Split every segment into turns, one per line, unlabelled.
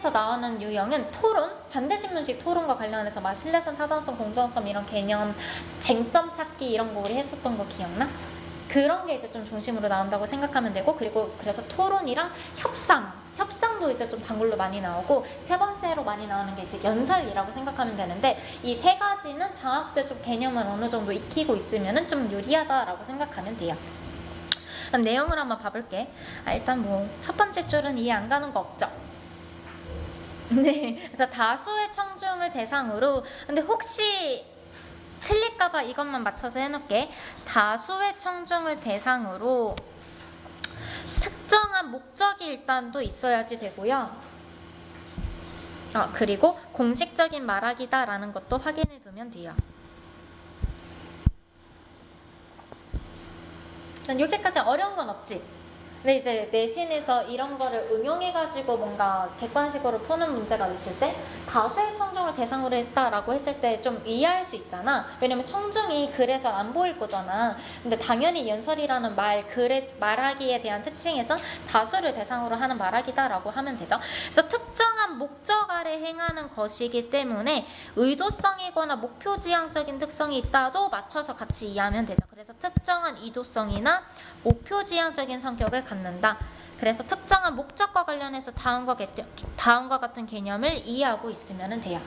시험에서 나오는 유형은 토론, 반대신문식 토론과 관련해서 막 신뢰성, 타당성, 공정성 이런 개념, 쟁점 찾기 이런 거 우리 했었던 거 기억나? 그런 게 이제 좀 중심으로 나온다고 생각하면 되고, 그리고 그래서 토론이랑 협상도 이제 좀 단골로 많이 나오고, 세 번째로 많이 나오는 게 이제 연설이라고 생각하면 되는데, 이 세 가지는 방학 때 좀 개념을 어느 정도 익히고 있으면은 좀 유리하다라고 생각하면 돼요. 그럼 내용을 한번 봐볼게. 일단 뭐 첫 번째 줄은 이해 안 가는 거 없죠? 네, 그래서 다수의 청중을 대상으로, 근데 혹시 틀릴까봐 이것만 맞춰서 해놓을게. 다수의 청중을 대상으로 특정한 목적이 일단 또 있어야지 되고요. 그리고 공식적인 말하기다 라는 것도 확인해 두면 돼요. 여기까지 어려운 건 없지? 근데 이제 내신에서 이런 거를 응용해가지고 뭔가 객관식으로 푸는 문제가 있을 때 다수의 청중을 대상으로 했다라고 했을 때 좀 이해할 수 있잖아. 왜냐면 청중이 그래서 안 보일 거잖아. 근데 당연히 연설이라는 말하기에 대한 특징에선 다수를 대상으로 하는 말하기다라고 하면 되죠. 그래서 특정한 목적 아래 행하는 것이기 때문에 의도성이거나 목표지향적인 특성이 있다도 맞춰서 같이 이해하면 되죠. 그래서 특정한 의도성이나 목표지향적인 성격을 갖는다. 그래서 특정한 목적과 관련해서 다음과 같은 개념을 이해하고 있으면 돼요.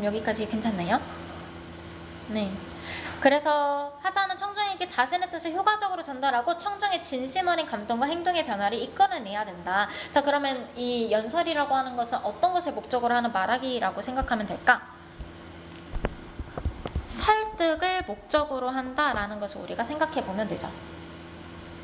여기까지 괜찮나요? 네. 그래서 하자는 청중에게 자신의 뜻을 효과적으로 전달하고 청중의 진심 어린 감동과 행동의 변화를 이끌어내야 된다. 자, 그러면 이 연설이라고 하는 것은 어떤 것을 목적으로 하는 말하기라고 생각하면 될까? 설득을 목적으로 한다라는 것을 우리가 생각해 보면 되죠.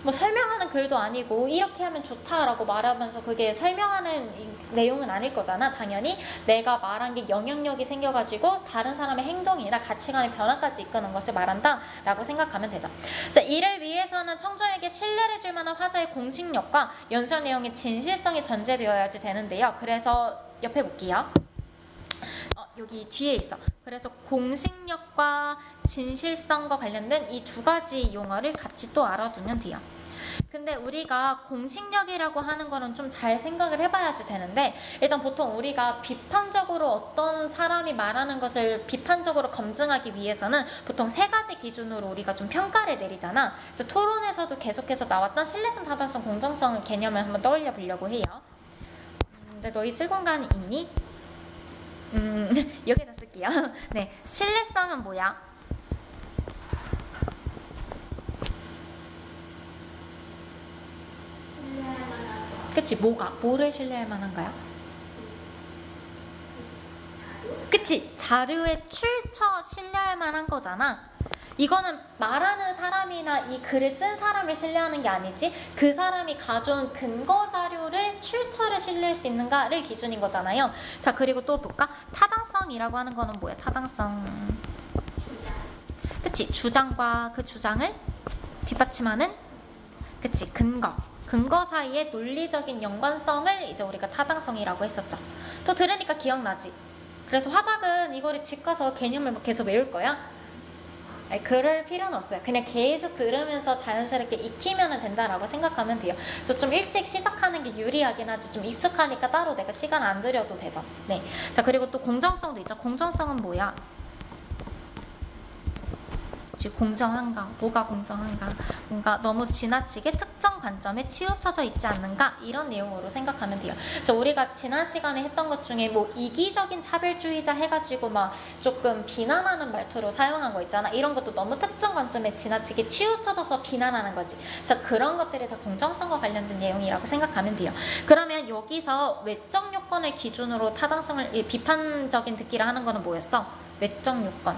뭐 설명하는 글도 아니고 이렇게 하면 좋다라고 말하면서 그게 설명하는 내용은 아닐 거잖아. 당연히 내가 말한 게 영향력이 생겨가지고 다른 사람의 행동이나 가치관의 변화까지 이끄는 것을 말한다 라고 생각하면 되죠. 그래서 이를 위해서는 청중에게 신뢰를 줄 만한 화자의 공식력과 연설 내용의 진실성이 전제되어야지 되는데요. 그래서 옆에 볼게요. 여기 뒤에 있어. 그래서 공식력과 진실성과 관련된 이 두 가지 용어를 같이 또 알아두면 돼요. 근데 우리가 공식력이라고 하는 거는 좀 잘 생각을 해봐야지 되는데, 일단 보통 우리가 비판적으로 어떤 사람이 말하는 것을 비판적으로 검증하기 위해서는 보통 세 가지 기준으로 우리가 좀 평가를 내리잖아. 그래서 토론에서도 계속해서 나왔던 신뢰성, 타당성, 공정성 개념을 한번 떠올려 보려고 해요. 근데 너희 쓸 공간 있니? 여기다 쓸게요. 네, 신뢰성은 뭐야? 그치, 뭐를 신뢰할 만한가요? 그치, 자료의 출처 신뢰할 만한 거잖아. 이거는 말하는 사람이나 이 글을 쓴 사람을 신뢰하는 게 아니지, 그 사람이 가져온 근거 자료를 출처를 신뢰할 수 있는가를 기준인 거잖아요. 자, 그리고 또 볼까? 타당성이라고 하는 거는 뭐야? 타당성. 그치, 주장과 그 주장을 뒷받침하는, 그치, 근거 사이의 논리적인 연관성을 이제 우리가 타당성이라고 했었죠. 또 들으니까 기억나지? 그래서 화작은 이거를 집 가서 개념을 계속 외울 거야? 아니, 그럴 필요는 없어요. 그냥 계속 들으면서 자연스럽게 익히면 된다라고 생각하면 돼요. 그래서 좀 일찍 시작하는 게 유리하긴 하지. 좀 익숙하니까 따로 내가 시간 안 들여도 돼서. 네. 자, 그리고 또 공정성도 있죠. 공정성은 뭐야? 공정한가? 뭐가 공정한가? 뭔가 너무 지나치게 특정 관점에 치우쳐져 있지 않는가? 이런 내용으로 생각하면 돼요. 그래서 우리가 지난 시간에 했던 것 중에 뭐 이기적인 차별주의자 해가지고 막 조금 비난하는 말투로 사용한 거 있잖아. 이런 것도 너무 특정 관점에 지나치게 치우쳐져서 비난하는 거지. 그래서 그런 것들이 다 공정성과 관련된 내용이라고 생각하면 돼요. 그러면 여기서 외적 요건을 기준으로 타당성을 비판적인 듣기를 하는 거는 뭐였어? 외적 요건.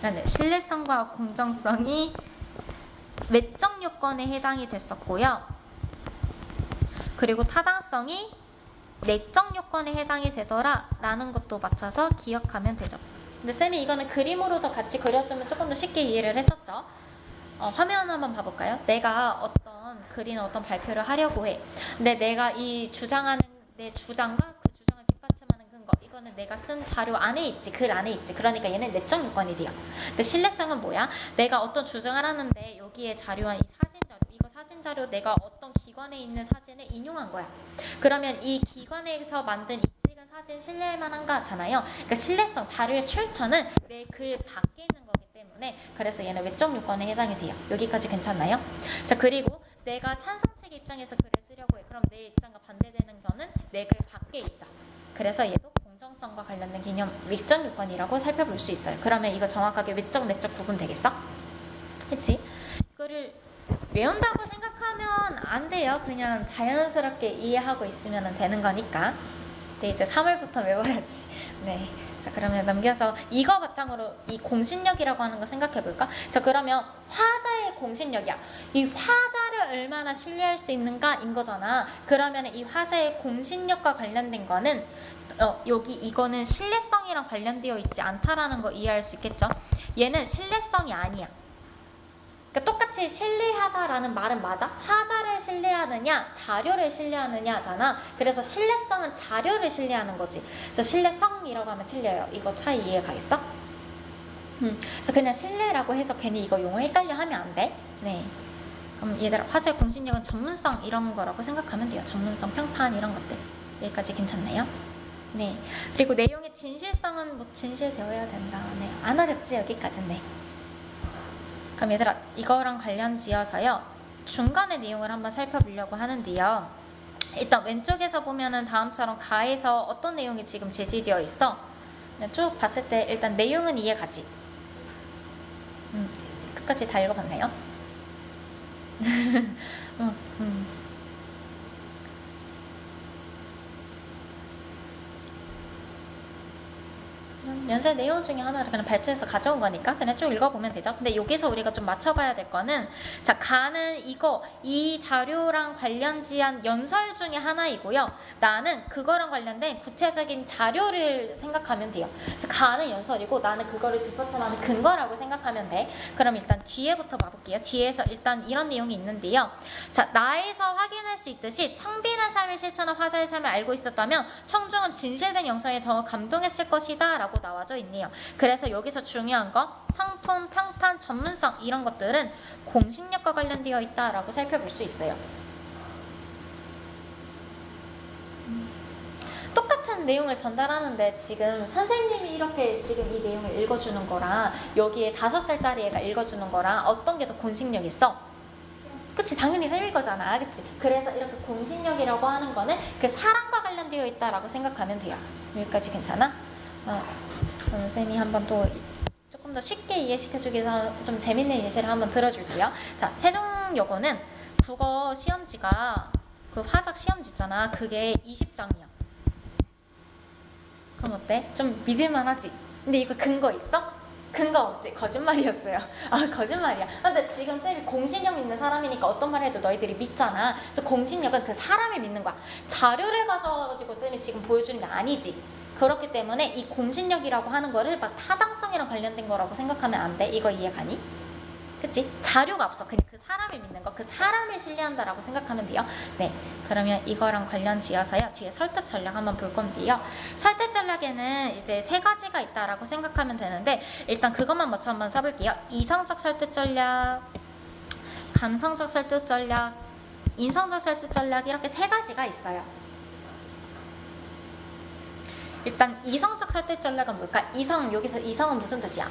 네, 신뢰성과 공정성이 외적 요건에 해당이 됐었고요. 그리고 타당성이 내적 요건에 해당이 되더라 라는 것도 맞춰서 기억하면 되죠. 근데 쌤이 이거는 그림으로도 같이 그려주면 조금 더 쉽게 이해를 했었죠. 화면 한번 봐볼까요? 내가 어떤 글이나 어떤 발표를 하려고 해. 근데 내가 이 주장하는 내 주장과 그 주장을 뒷받침하는 근거, 이거는 내가 쓴 자료 안에 있지, 글 안에 있지. 그러니까 얘는 내적 요건이 돼요. 근데 신뢰성은 뭐야? 내가 어떤 주장을 하는데 여기에 자료한 이 사진 자료, 이거 사진 자료 내가 어떤 기관 기관에 있는 사진을 인용한 거야. 그러면 이 기관에서 만든 이 찍은 사진 신뢰할 만한가잖아요. 그러니까 신뢰성, 자료의 출처는 내 글 밖에 있는 거기 때문에 그래서 얘는 외적 요건에 해당이 돼요. 여기까지 괜찮나요? 자, 그리고 내가 찬성 측의 입장에서 글을 쓰려고 해. 그럼 내 입장과 반대되는 거는 내 글 밖에 있죠. 그래서 얘도 공정성과 관련된 개념 외적 요건이라고 살펴볼 수 있어요. 그러면 이거 정확하게 외적, 내적 구분 되겠어? 그치? 이거를 외운다고 생각하면 안 돼요. 그냥 자연스럽게 이해하고 있으면 되는 거니까. 근데 이제 3월부터 외워야지. 네. 자, 그러면 넘겨서 이거 바탕으로 이 공신력이라고 하는 거 생각해 볼까? 자, 그러면 화자의 공신력이야. 이 화자를 얼마나 신뢰할 수 있는가인 거잖아. 그러면 이 화자의 공신력과 관련된 거는 여기 이거는 신뢰성이랑 관련되어 있지 않다라는 거 이해할 수 있겠죠? 얘는 신뢰성이 아니야. 그러니까 똑같이 신뢰하다라는 말은 맞아? 화자를 신뢰하느냐, 자료를 신뢰하느냐잖아. 그래서 신뢰성은 자료를 신뢰하는 거지. 그래서 신뢰성이라고 하면 틀려요. 이거 차이 이해 가겠어? 그래서 그냥 신뢰라고 해서 괜히 이거 용어 헷갈려 하면 안 돼. 네. 그럼 얘들아, 화자의 공신력은 전문성 이런 거라고 생각하면 돼요. 전문성, 평판 이런 것들. 여기까지 괜찮나요? 네. 그리고 내용의 진실성은 뭐 진실되어야 된다. 네. 안 어렵지 여기까지는. 네. 그럼 얘들아, 이거랑 관련 지어서요 중간의 내용을 한번 살펴보려고 하는데요. 일단 왼쪽에서 보면은 다음처럼 가에서 어떤 내용이 지금 제시되어 있어? 그냥 쭉 봤을 때 일단 내용은 이해가지. 끝까지 다 읽어봤나요? 연설 내용 중에 하나를 그냥 발췌해서 가져온 거니까 그냥 쭉 읽어보면 되죠. 근데 여기서 우리가 좀 맞춰봐야 될 거는 자, 가는 이 자료랑 관련지한 연설 중에 하나이고요. 나는 그거랑 관련된 구체적인 자료를 생각하면 돼요. 그래서 가는 연설이고 나는 그거를 뒷받침하는 근거라고 생각하면 돼. 그럼 일단 뒤에부터 봐볼게요. 뒤에서 일단 이런 내용이 있는데요. 자, 나에서 확인할 수 있듯이 청빈한 삶을 실천한 화자의 삶을 알고 있었다면 청중은 진실된 영상에 더 감동했을 것이다 라고 나와져 있네요. 그래서 여기서 중요한 거 성품, 평판, 전문성 이런 것들은 공신력과 관련되어 있다라고 살펴볼 수 있어요. 똑같은 내용을 전달하는데 지금 선생님이 이렇게 지금 이 내용을 읽어주는 거랑 여기에 5살짜리 애가 읽어주는 거랑 어떤 게 더 공신력 있어? 그치, 당연히 쌤일 거잖아. 그치? 그래서 이렇게 공신력이라고 하는 거는 그 사람과 관련되어 있다라고 생각하면 돼요. 여기까지 괜찮아? 쌤이 한번 또 조금 더 쉽게 이해시켜주기 위해서 좀 재밌는 예시를 한번 들어줄게요. 자, 세종여고는 국어 시험지가 그 화작 시험지 있잖아. 그게 20장이야. 그럼 어때? 좀 믿을만하지? 근데 이거 근거 있어? 근거 없지? 거짓말이었어요. 아, 거짓말이야. 근데 지금 쌤이 공신력 있는 사람이니까 어떤 말 해도 너희들이 믿잖아. 그래서 공신력은 그 사람을 믿는 거야. 자료를 가져가지고 쌤이 지금 보여주는 게 아니지. 그렇기 때문에 이 공신력이라고 하는 거를 막 타당성이랑 관련된 거라고 생각하면 안 돼. 이거 이해가니? 그치? 자료가 없어. 그냥 그 사람을 믿는 거, 그 사람을 신뢰한다라고 생각하면 돼요. 네, 그러면 이거랑 관련 지어서요 뒤에 설득 전략 한번 볼 건데요. 설득 전략에는 이제 3가지가 있다라고 생각하면 되는데 일단 그것만 먼저 한번 써볼게요. 이성적 설득 전략, 감성적 설득 전략, 인성적 설득 전략 이렇게 3가지가 있어요. 일단 이성적 설득 전략은 뭘까? 여기서 이성은 무슨 뜻이야?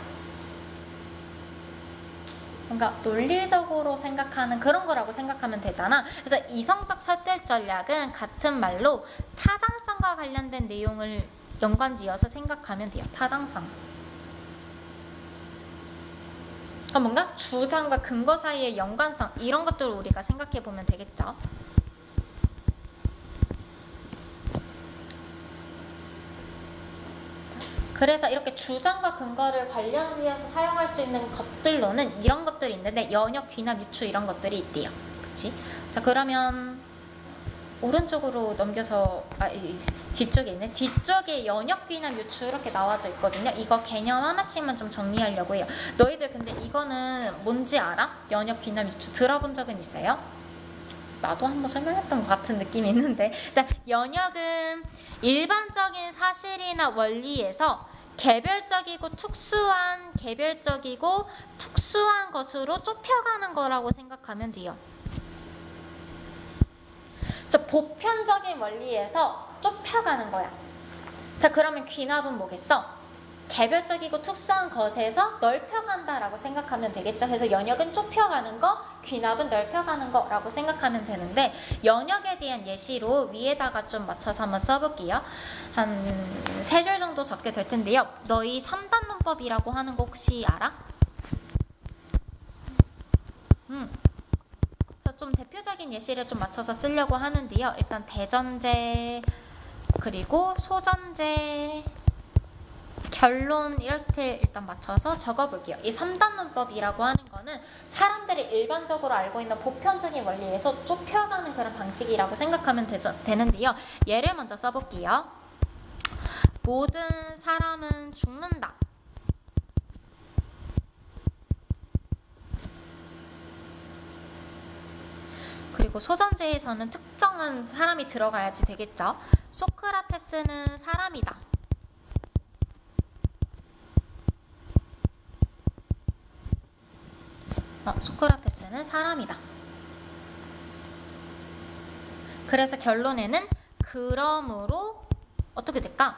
뭔가 논리적으로 생각하는 그런 거라고 생각하면 되잖아. 그래서 이성적 설득 전략은 같은 말로 타당성과 관련된 내용을 연관지어서 생각하면 돼요. 타당성. 뭔가 주장과 근거 사이의 연관성 이런 것들을 우리가 생각해 보면 되겠죠. 그래서 이렇게 주장과 근거를 관련지어서 사용할 수 있는 것들로는 이런 것들이 있는데 연역, 귀납, 유추 이런 것들이 있대요. 그치? 자, 그러면 오른쪽으로 넘겨서 뒤쪽에 있네. 뒤쪽에 연역, 귀납, 유추 이렇게 나와져 있거든요. 이거 개념 하나씩만 좀 정리하려고 해요. 너희들 근데 이거는 뭔지 알아? 연역, 귀납, 유추 들어본 적은 있어요? 나도 한번 설명했던 것 같은 느낌이 있는데 일단 연역은 일반적인 사실이나 원리에서 개별적이고 특수한 것으로 좁혀가는 거라고 생각하면 돼요. 그래서 보편적인 원리에서 좁혀가는 거야. 자, 그러면 귀납은 뭐겠어? 개별적이고 특수한 것에서 넓혀간다라고 생각하면 되겠죠. 그래서 연역은 좁혀가는 거, 귀납은 넓혀가는 거라고 생각하면 되는데, 연역에 대한 예시로 위에다가 좀 맞춰서 한번 써볼게요. 한 3줄 정도 적게 될 텐데요. 너희 3단 문법이라고 하는 거 혹시 알아? 그래서 좀 대표적인 예시를 좀 맞춰서 쓰려고 하는데요. 일단 대전제, 그리고 소전제, 결론 이렇게 일단 맞춰서 적어볼게요. 이 3단 문법이라고 하는 거는 사람들이 일반적으로 알고 있는 보편적인 원리에서 좁혀가는 그런 방식이라고 생각하면 되는데요. 예를 먼저 써볼게요. 모든 사람은 죽는다. 그리고 소전제에서는 특정한 사람이 들어가야지 되겠죠. 소크라테스는 사람이다. 소크라테스는 사람이다. 그래서 결론에는 그러므로 어떻게 될까?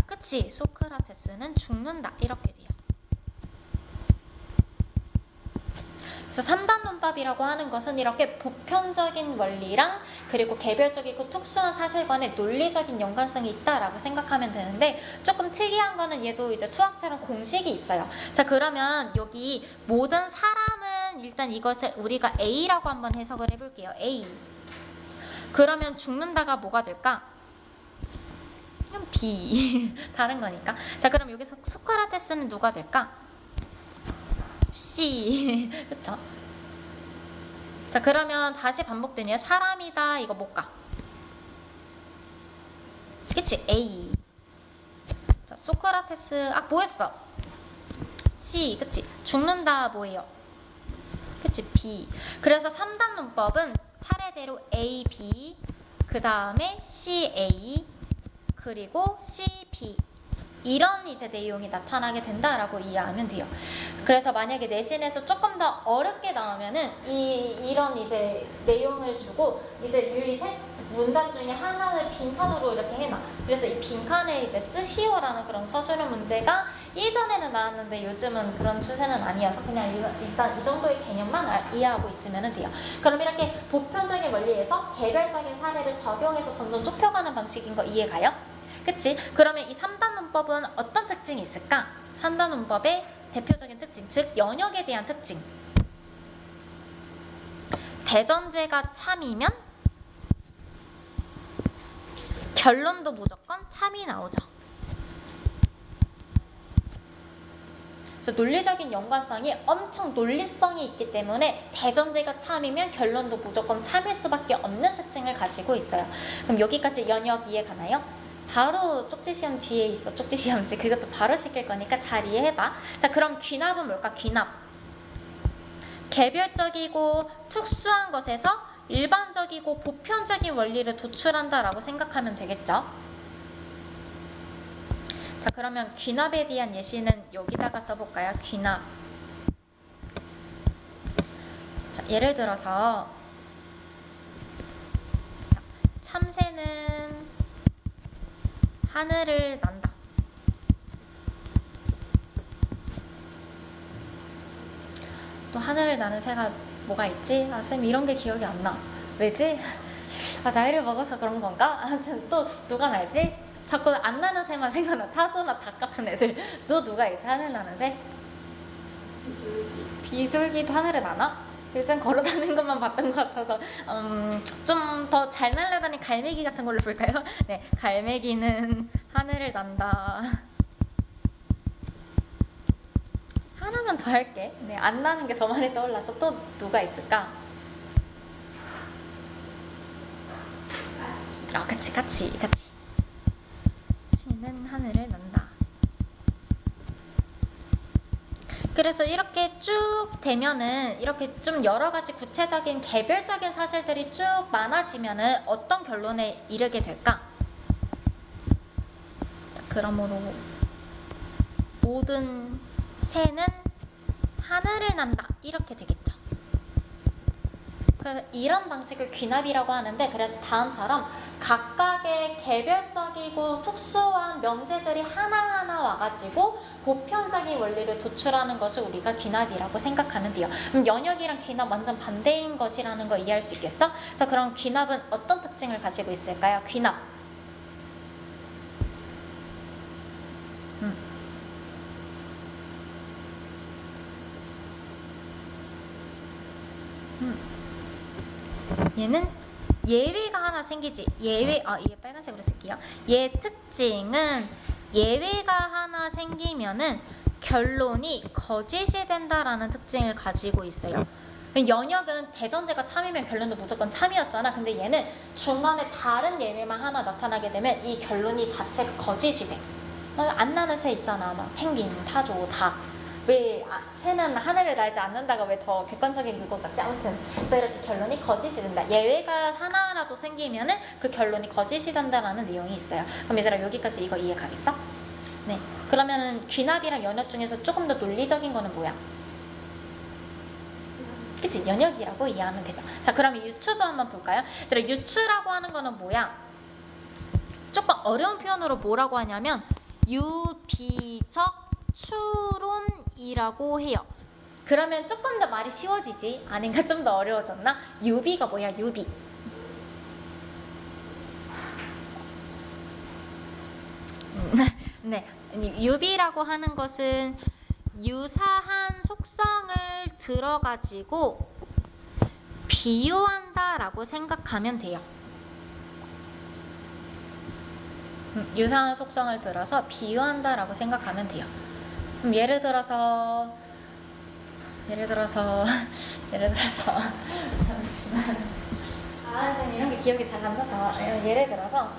그치? 소크라테스는 죽는다. 이렇게 돼요. 그래서 3단 문법이라고 하는 것은 이렇게 보편적인 원리랑 그리고 개별적이고 특수한 사실관의 논리적인 연관성이 있다라고 생각하면 되는데, 조금 특이한 거는 얘도 이제 수학처럼 공식이 있어요. 자, 그러면 여기 모든 사람은 일단 이것을 우리가 A라고 한번 해석을 해볼게요. A. 그러면 죽는다가 뭐가 될까? 그냥 B. 다른 거니까. 자, 그럼 여기서 소크라테스는 누가 될까? C. 그쵸? 자, 그러면 다시 반복되네요. 사람이다. 이거 못 가. 그치? A. 자, 소크라테스. 뭐였어? C. 그치? 죽는다. 뭐예요? 그치? B. 그래서 3단 문법은 차례대로 A, B, 그 다음에 C, A, 그리고 C, B. 이런 이제 내용이 나타나게 된다라고 이해하면 돼요. 그래서 만약에 내신에서 조금 더 어렵게 나오면은 이런 이제 내용을 주고 이제 유리셋 문장 중에 하나를 빈칸으로 이렇게 해놔. 그래서 이 빈칸에 이제 쓰시오라는 그런 서술형 문제가 예전에는 나왔는데 요즘은 그런 추세는 아니어서 그냥 일단 이 정도의 개념만 이해하고 있으면 돼요. 그럼 이렇게 보편적인 원리에서 개별적인 사례를 적용해서 점점 좁혀가는 방식인 거 이해가요? 그치? 그러면 이 3단 문법은 어떤 특징이 있을까? 3단 문법의 대표적인 특징, 즉 연역에 대한 특징. 대전제가 참이면 결론도 무조건 참이 나오죠. 그래서 논리적인 연관성이 엄청 논리성이 있기 때문에 대전제가 참이면 결론도 무조건 참일 수밖에 없는 특징을 가지고 있어요. 그럼 여기까지 연역 이해 가나요? 바로 쪽지시험 뒤에 있어. 쪽지시험지. 그것도 바로 시킬 거니까 잘 이해해봐. 자, 그럼 귀납은 뭘까? 귀납. 개별적이고 특수한 것에서 일반적이고 보편적인 원리를 도출한다라고 생각하면 되겠죠. 자, 그러면 귀납에 대한 예시는 여기다가 써볼까요? 귀납. 자, 예를 들어서 참새는 하늘을 난다. 또 하늘을 나는 새가 뭐가 있지? 쌤 이런 게 기억이 안 나. 왜지? 나이를 먹어서 그런 건가? 아무튼 또 누가 날지? 자꾸 안 나는 새만 생각나. 타조나 닭 같은 애들. 또 누가 있지? 하늘 나는 새? 비둘기도 하늘에 나나? 요즘 걸어다니는 것만 봤던 것 같아서 좀 더 잘 날아다니는 갈매기 같은 걸로 볼까요? 네, 갈매기는 하늘을 난다. 하나만 더 할게. 네, 안 나는 게 더 많이 떠올라서 또 누가 있을까? 같이. 새는 하늘을 난다. 그래서 이렇게 쭉 되면은 이렇게 좀 여러 가지 구체적인 개별적인 사실들이 쭉 많아지면은 어떤 결론에 이르게 될까? 그러므로 모든 새는 하늘을 난다. 이렇게 되겠죠. 그래서 이런 방식을 귀납이라고 하는데, 그래서 다음처럼 각각의 개별적이고 특수한 명제들이 하나하나 와가지고 보편적인 원리를 도출하는 것을 우리가 귀납이라고 생각하면 돼요. 그럼 연역이랑 귀납 완전 반대인 것이라는 거 이해할 수 있겠어? 자, 그럼 귀납은 어떤 특징을 가지고 있을까요? 귀납. 얘는 예외가 하나 생기지. 예외, 이게 빨간색으로 쓸게요. 얘 특징은 예외가 하나 생기면은 결론이 거짓이 된다라는 특징을 가지고 있어요. 연역은 대전제가 참이면 결론도 무조건 참이었잖아. 근데 얘는 중간에 다른 예외만 하나 나타나게 되면 이 결론이 자체가 거짓이 돼. 안 나는 새 있잖아. 막 펭귄, 타조, 다. 왜 새는 하늘을 날지 않는다가 왜 더 객관적인 그것 같지? 아무튼 그래서 이렇게 결론이 거짓이 된다. 예외가 하나라도 생기면은 그 결론이 거짓이 된다라는 내용이 있어요. 그럼 얘들아 여기까지 이거 이해 가겠어? 네. 그러면은 귀납이랑 연역 중에서 조금 더 논리적인 거는 뭐야? 그치? 연역이라고 이해하면 되죠. 자, 그러면 유추도 한번 볼까요? 얘들아 유추라고 하는 거는 뭐야? 조금 어려운 표현으로 뭐라고 하냐면 유비적 추론이라고 해요. 그러면 조금 더 말이 쉬워지지? 아닌가? 좀 더 어려워졌나? 유비가 뭐야? 유비. 네, 유비라고 하는 것은 유사한 속성을 들어가지고 비유한다라고 생각하면 돼요. 유사한 속성을 들어서 비유한다라고 생각하면 돼요. 예를 들어서 잠시만. 선생님 이런 게 기억이 잘 안 나서 예를 들어서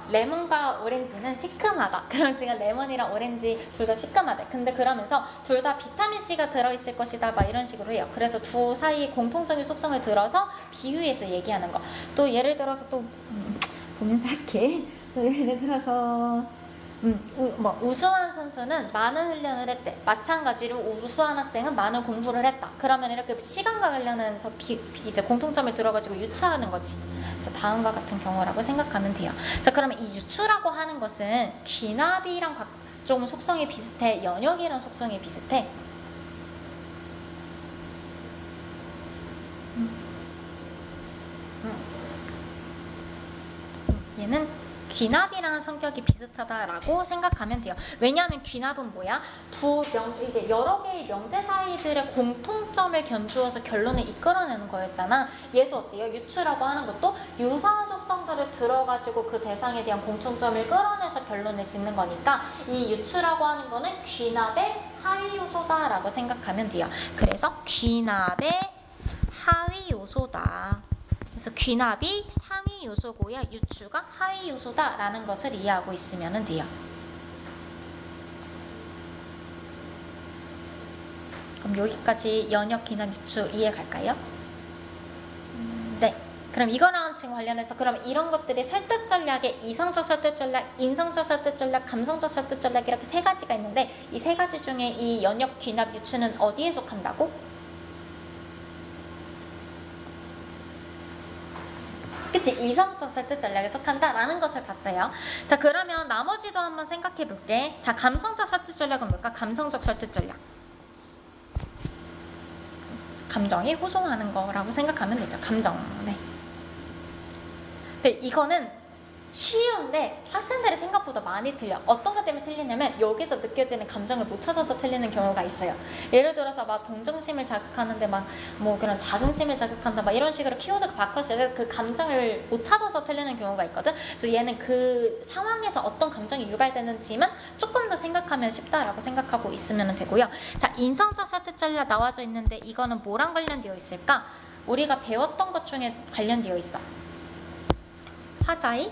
레몬과 오렌지는 시큼하다. 그럼 지금 레몬이랑 오렌지 둘 다 시큼하대. 근데 그러면서 둘 다 비타민C가 들어있을 것이다. 막 이런 식으로 해요. 그래서 두 사이 공통적인 속성을 들어서 비유해서 얘기하는 거. 또 예를 들어서 또 보면서 할게. 또 예를 들어서 우수한 선수는 많은 훈련을 했대. 마찬가지로 우수한 학생은 많은 공부를 했다. 그러면 이렇게 시간과 관련해서 이제 공통점을 들어가지고 유추하는 거지. 자, 다음과 같은 경우라고 생각하면 돼요. 자, 그러면 이 유추라고 하는 것은 귀납이랑 좀 속성이 비슷해. 연역이랑 속성이 비슷해. 얘는 귀납이랑 성격이 비슷하다라고 생각하면 돼요. 왜냐하면 귀납은 뭐야? 이게 여러 개의 명제 사이들의 공통점을 견주어서 결론을 이끌어내는 거였잖아. 얘도 어때요? 유추라고 하는 것도 유사한 속성들을 들어가지고 그 대상에 대한 공통점을 끌어내서 결론을 짓는 거니까 이 유추라고 하는 거는 귀납의 하위 요소다라고 생각하면 돼요. 그래서 귀납의 하위 요소다. 그래서 귀납이 상위 요소고요. 유추가 하위 요소다라는 것을 이해하고 있으면 돼요. 그럼 여기까지 연역, 귀납, 유추 이해 갈까요? 네. 그럼 이거랑 지금 관련해서 그럼 이런 것들이 설득 전략에 이성적 설득 전략, 인성적 설득 전략, 감성적 설득 전략 이렇게 세 가지가 있는데 이 세 가지 중에 이 연역, 귀납, 유추는 어디에 속한다고? 그치? 이성적 설득 전략에 속한다라는 것을 봤어요. 자, 그러면 나머지도 한번 생각해 볼게. 자, 감성적 설득 전략은 뭘까? 감성적 설득 전략. 감정이 호소하는 거라고 생각하면 되죠. 감정. 네. 근데 이거는 쉬운데 학생들이 생각보다 많이 틀려. 어떤 것 때문에 틀리냐면 여기서 느껴지는 감정을 못 찾아서 틀리는 경우가 있어요. 예를 들어서 막 동정심을 자극하는데 막 뭐 그런 자긍심을 자극한다 막 이런 식으로 키워드가 바꿨을 때 그 감정을 못 찾아서 틀리는 경우가 있거든. 그래서 얘는 그 상황에서 어떤 감정이 유발되는지만 조금 더 생각하면 쉽다라고 생각하고 있으면 되고요. 자, 인성적 설득 전략 나와져 있는데 이거는 뭐랑 관련되어 있을까? 우리가 배웠던 것 중에 관련되어 있어. 화자의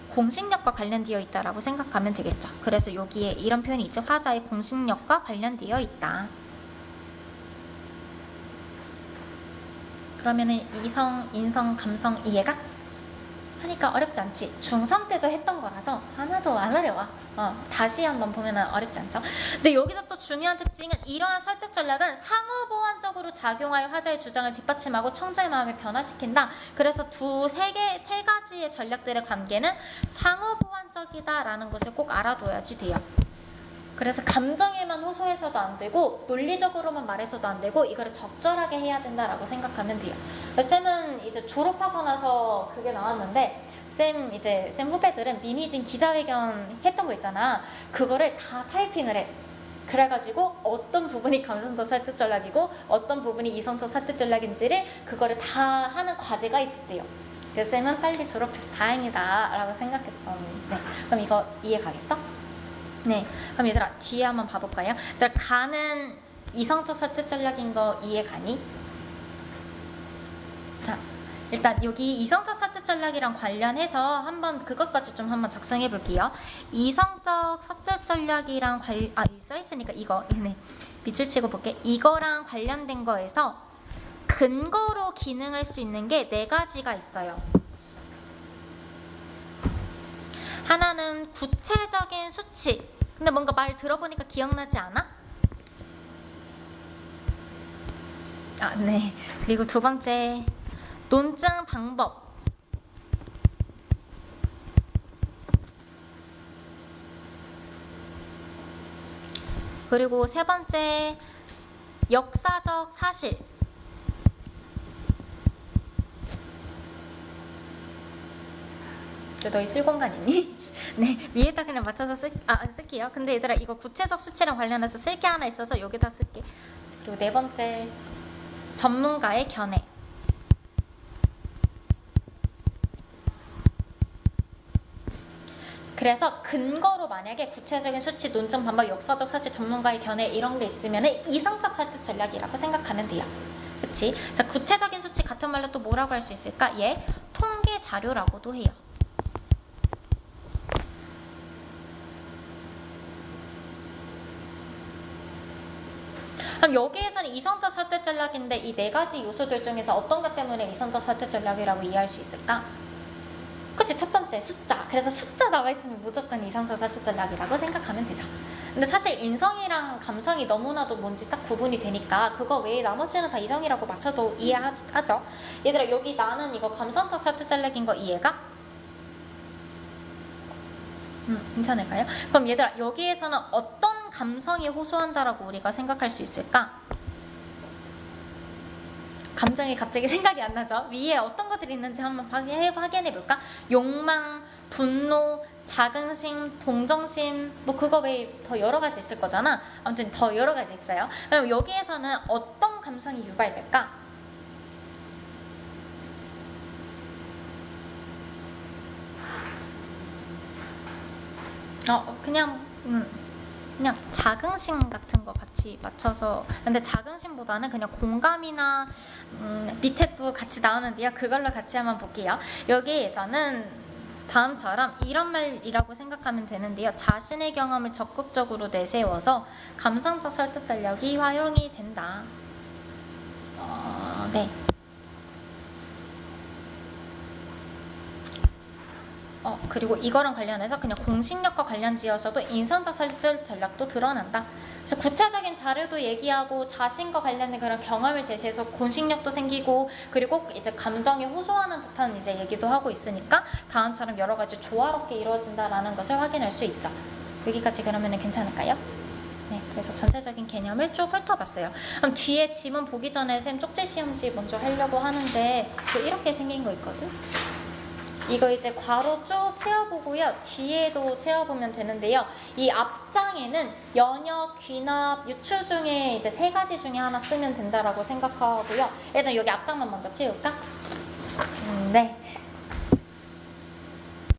공식력과 관련되어 있다라고 생각하면 되겠죠. 그래서 여기에 이런 표현이 있죠. 화자의 공식력과 관련되어 있다. 그러면은 이성, 인성, 감성 이해가? 하니까 어렵지 않지. 중3 때도 했던 거라서 하나도 안 어려워. 다시 한번 보면 어렵지 않죠. 근데 여기서 또 중요한 특징은 이러한 설득 전략은 상호보완적으로 역으로 작용하여 화자의 주장을 뒷받침하고 청자의 마음을 변화시킨다. 그래서 세 가지의 전략들의 관계는 상호보완적이다라는 것을 꼭 알아둬야지 돼요. 그래서 감정에만 호소해서도 안 되고 논리적으로만 말해서도 안 되고 이거를 적절하게 해야 된다라고 생각하면 돼요. 쌤은 이제 졸업하고 나서 그게 나왔는데 쌤 후배들은 미니진 기자회견 했던 거 있잖아. 그거를 다 타이핑을 해. 그래가지고 어떤 부분이 감성적 설득 전략이고 어떤 부분이 이성적 설득 전략인지를 그거를 다 하는 과제가 있었대요. 그래서 쌤은 빨리 졸업해서 다행이다 라고 생각했던. 네. 그럼 이거 이해 가겠어? 네. 그럼 얘들아 뒤에 한번 봐볼까요? 얘들아 가는 이성적 설득 전략인 거 이해 가니? 자. 일단 여기 이성적 설득 전략이랑 관련해서 한번 그것까지 좀 한번 작성해 볼게요. 이성적 설득 전략이랑 여기 써있으니까 이거 네. 밑줄 치고 볼게. 이거랑 관련된 거에서 근거로 기능할 수 있는 게 4가지가 있어요. 하나는 구체적인 수치. 근데 뭔가 말 들어보니까 기억나지 않아? 네. 그리고 2번째 논증 방법. 그리고 3번째 역사적 사실. 너희 쓸 공간 있니? 네, 위에다 그냥 맞춰서 쓸게요. 근데 얘들아 이거 구체적 수치랑 관련해서 쓸 게 하나 있어서 여기다 쓸게. 그리고 4번째 전문가의 견해. 그래서 근거로 만약에 구체적인 수치, 논증 방법, 역사적 사실, 전문가의 견해 이런 게 있으면 이성적 설득 전략이라고 생각하면 돼요. 그치? 자, 구체적인 수치 같은 말로 또 뭐라고 할 수 있을까? 얘 통계 자료라고도 해요. 그럼 여기에서는 이성적 설득 전략인데 이 4가지 요소들 중에서 어떤 것 때문에 이성적 설득 전략이라고 이해할 수 있을까? 그치, 첫 번째 숫자. 그래서 숫자 나와 있으면 무조건 이성적 설득 전략이라고 생각하면 되죠. 근데 사실 인성이랑 감성이 너무나도 뭔지 딱 구분이 되니까 그거 외에 나머지는 다 이성이라고 맞춰도 이해하죠. 얘들아 여기 나는 이거 감성적 설득 전략인 거 이해가? 괜찮을까요? 그럼 얘들아 여기에서는 어떤 감성이 호소한다라고 우리가 생각할 수 있을까? 감정이 갑자기 생각이 안 나죠? 위에 어떤 것들이 있는지 한번 확인해 볼까? 욕망, 분노, 자긍심, 동정심 뭐 그거 외에 더 여러 가지 있을 거잖아. 아무튼 더 여러 가지 있어요. 그럼 여기에서는 어떤 감성이 유발될까? 그냥 자긍심 같은 거 같이 맞춰서. 근데 자긍심보다는 그냥 공감이나 밑에 또 같이 나오는데요. 그걸로 같이 한번 볼게요. 여기에서는 다음처럼 이런 말이라고 생각하면 되는데요. 자신의 경험을 적극적으로 내세워서 감성적 설득 전략이 활용이 된다. 네. 그리고 이거랑 관련해서 그냥 공식력과 관련지어서도 인성적 설득 전략도 드러난다. 그래서 구체적인 자료도 얘기하고 자신과 관련된 그런 경험을 제시해서 공식력도 생기고 그리고 이제 감정에 호소하는 듯한 이제 얘기도 하고 있으니까 다음처럼 여러 가지 조화롭게 이루어진다라는 것을 확인할 수 있죠. 여기까지 그러면 괜찮을까요? 네, 그래서 전체적인 개념을 쭉 훑어봤어요. 그럼 뒤에 지문 보기 전에 쌤 쪽지 시험지 먼저 하려고 하는데 이렇게 생긴 거 있거든? 이거 이제 괄호 쭉 채워보고요. 뒤에도 채워보면 되는데요. 이 앞장에는 연역, 귀납, 유추 중에 이제 3가지 중에 하나 쓰면 된다라고 생각하고요. 일단 여기 앞장만 먼저 채울까? 네.